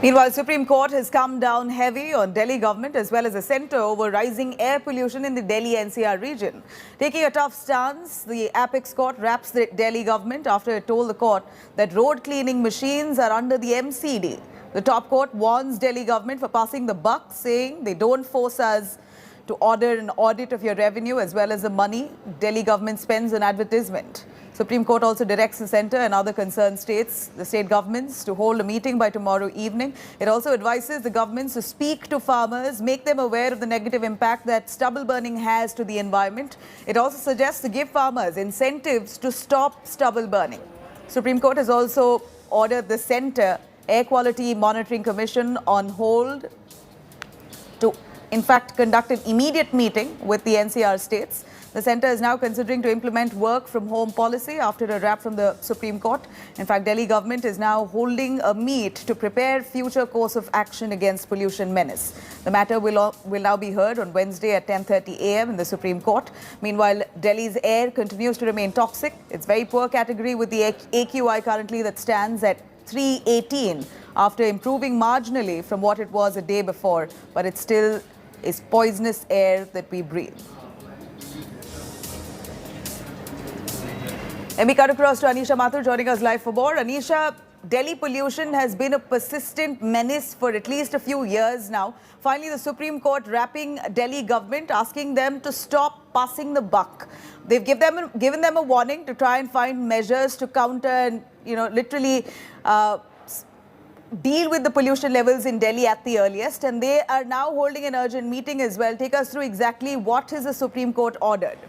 Meanwhile, Supreme Court has come down heavy on Delhi government as well as the centre over rising air pollution in the Delhi NCR region. Taking a tough stance, the Apex Court raps the Delhi government after it told the court that road cleaning machines are under the MCD. The top court warns Delhi government for passing the buck, saying they don't force us to order an audit of your revenue as well as the money Delhi government spends on advertisement. Supreme Court also directs the centre and other concerned states, the state governments, to hold a meeting by tomorrow evening. It also advises the governments to speak to farmers, make them aware of the negative impact that stubble burning has to the environment. It also suggests to give farmers incentives to stop stubble burning. Supreme Court has also ordered the centre Air Quality Monitoring Commission on hold to, in fact, conduct an immediate meeting with the NCR states. The centre is now considering to implement work from home policy after a rap from the Supreme Court. In fact, Delhi government is now holding a meet to prepare future course of action against pollution menace. The matter will now be heard on Wednesday at 10:30 a.m. in the Supreme Court. Meanwhile, Delhi's air continues to remain toxic. It's very poor category with the AQI currently that stands at 318 after improving marginally from what it was a day before, but it still is poisonous air that we breathe. Let me cut across to Anisha Mathur joining us live for more. Anisha, Delhi pollution has been a persistent menace for at least a few years now. Finally, the Supreme Court rapping Delhi government, asking them to stop passing the buck. They've given them a warning to try and find measures to counter and, literally deal with the pollution levels in Delhi at the earliest. And they are now holding an urgent meeting as well. Take us through exactly what has the Supreme Court ordered.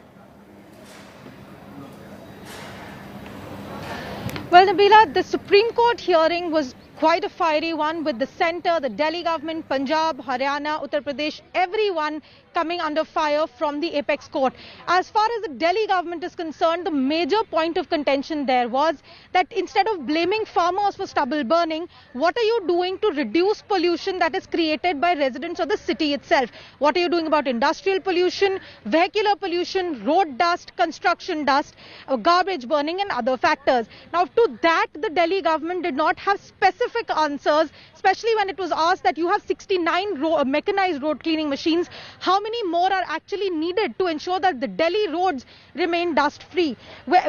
Well, Nabila, the Supreme Court hearing was quite a fiery one with the centre, the Delhi government, Punjab, Haryana, Uttar Pradesh, everyone coming under fire from the Apex Court. As far as the Delhi government is concerned, the major point of contention there was that instead of blaming farmers for stubble burning, what are you doing to reduce pollution that is created by residents of the city itself? What are you doing about industrial pollution, vehicular pollution, road dust, construction dust, garbage burning and other factors? Now, to that, the Delhi government did not have specific answers, especially when it was asked that you have 69 mechanized road cleaning machines. How many more are actually needed to ensure that the Delhi roads remain dust-free?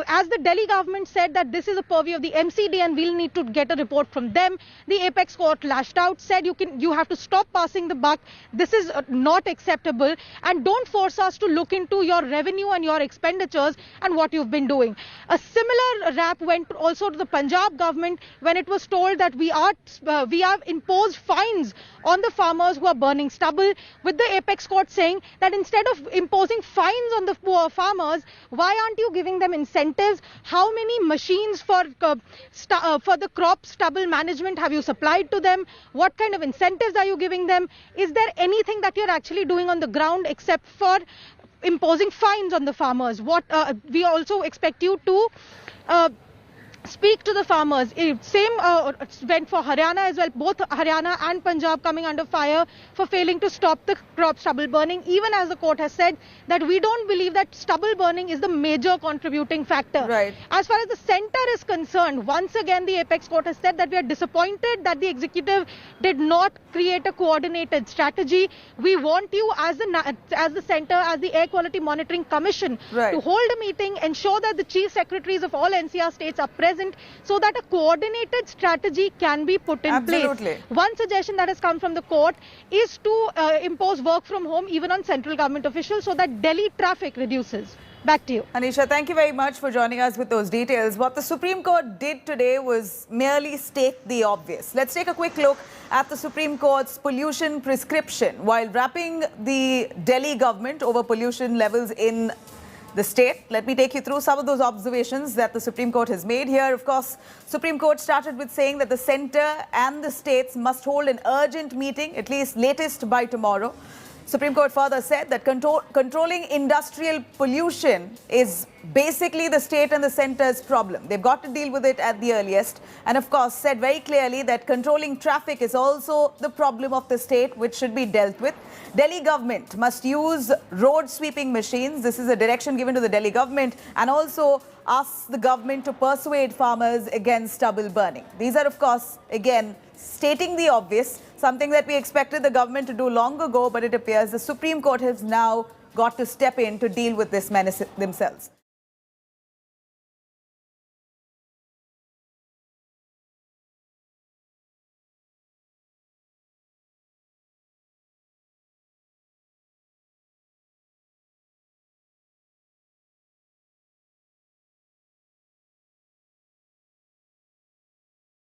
As the Delhi government said that this is a purview of the MCD and we'll need to get a report from them, the Apex Court lashed out, said you have to stop passing the buck. This is not acceptable, and don't force us to look into your revenue and your expenditures and what you've been doing. A similar rap went also to the Punjab government when it was told that we have imposed fines on the farmers who are burning stubble, with the Apex Court saying that instead of imposing fines on the poor farmers, why aren't you giving them incentives? How many machines for the crop stubble management have you supplied to them? What kind of incentives are you giving them? Is there anything that you're actually doing on the ground except for imposing fines on the farmers? We also expect you to speak to the farmers. Same went for Haryana as well. Both Haryana and Punjab coming under fire for failing to stop the crop stubble burning, even as the court has said that we don't believe that stubble burning is the major contributing factor. Right. As far as the centre is concerned, once again the Apex Court has said that we are disappointed that the executive did not create a coordinated strategy. We want you as the centre, as the Air Quality Monitoring Commission, right, to hold a meeting, ensure that the chief secretaries of all NCR states are present, so that a coordinated strategy can be put in Absolutely. place. One suggestion that has come from the court is to impose work from home even on central government officials so that Delhi traffic reduces. Back to you. Anisha, thank you very much for joining us with those details. What the Supreme Court did today was merely state the obvious. Let's take a quick look at the Supreme Court's pollution prescription. While rapping the Delhi government over pollution levels in the state, let me take you through some of those observations that the Supreme Court has made here. Of course, Supreme Court started with saying that the centre and the states must hold an urgent meeting, at least latest by tomorrow. Supreme Court further said that controlling industrial pollution is basically the state and the centre's problem. They've got to deal with it at the earliest. And of course, said very clearly that controlling traffic is also the problem of the state, which should be dealt with. Delhi government must use road sweeping machines. This is a direction given to the Delhi government. And also asks the government to persuade farmers against stubble burning. These are, of course, again, stating the obvious, something that we expected the government to do long ago, but it appears the Supreme Court has now got to step in to deal with this menace themselves.